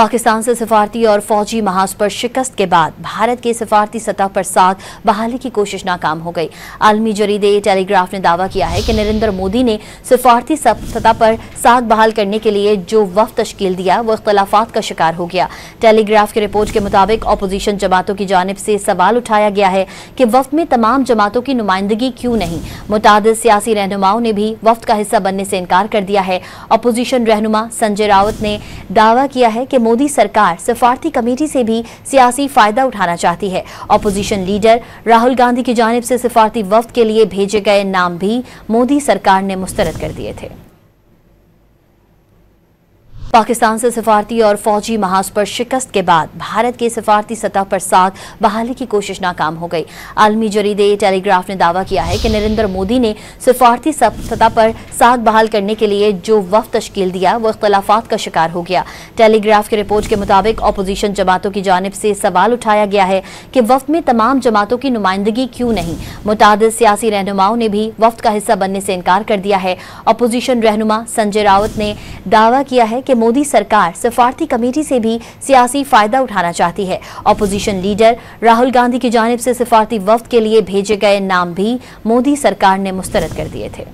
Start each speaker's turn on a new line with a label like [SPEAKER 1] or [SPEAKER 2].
[SPEAKER 1] पाकिस्तान से सफारती और फौजी महाज पर शिकस्त के बाद भारत के सफारती सतह पर साख बहाली की कोशिश नाकाम हो गई। आलमी जरीदे टेलीग्राफ ने दावा किया है कि नरेंद्र मोदी ने सफारती सतह पर साख बहाल करने के लिए जो वफ्द तश्कील दिया वो इख्तलाफात का शिकार हो गया। टेलीग्राफ की रिपोर्ट के मुताबिक अपोजिशन जमातों की जानिब से सवाल उठाया गया है कि वफ्द में तमाम जमातों की नुमाइंदगी क्यों नहीं। मुतादिद सियासी रहनुमाओं ने भी वफ्द का हिस्सा बनने से इनकार कर दिया है। अपोजिशन रहनुमा संजय राउत ने दावा किया है कि मोदी सरकार सफारती कमेटी से भी सियासी फायदा उठाना चाहती है। अपोजिशन लीडर राहुल गांधी की जानिब से सफारती वफ्द के लिए भेजे गए नाम भी मोदी सरकार ने मुस्तरद कर दिए थे। पाकिस्तान से सफारती और फौजी महाज पर शिकस्त के बाद भारत के सफारती सतह पर साख बहाली की कोशिश नाकाम हो गई। आलमी जरीदे टेलीग्राफ ने दावा किया है कि नरेंद्र मोदी ने सफारती सतह पर साख बहाल करने के लिए जो वफ्द तश्कील दिया वो इख्तलाफात का शिकार हो गया। टेलीग्राफ की रिपोर्ट के मुताबिक अपोजिशन जमातों की जानिब से सवाल उठाया गया है कि वफ्द में तमाम जमातों की नुमाइंदगी क्यों नहीं। मुतादिद सियासी रहनुमाओं ने भी वफ्द का हिस्सा बनने से इनकार कर दिया है। अपोजिशन रहनुमा संजय राउत ने दावा किया है कि मोदी सरकार सफारती कमेटी से भी सियासी फायदा उठाना चाहती है। अपोजिशन लीडर राहुल गांधी की जानिब से सफारती वफ्द के लिए भेजे गए नाम भी मोदी सरकार ने मुस्तरद कर दिए थे।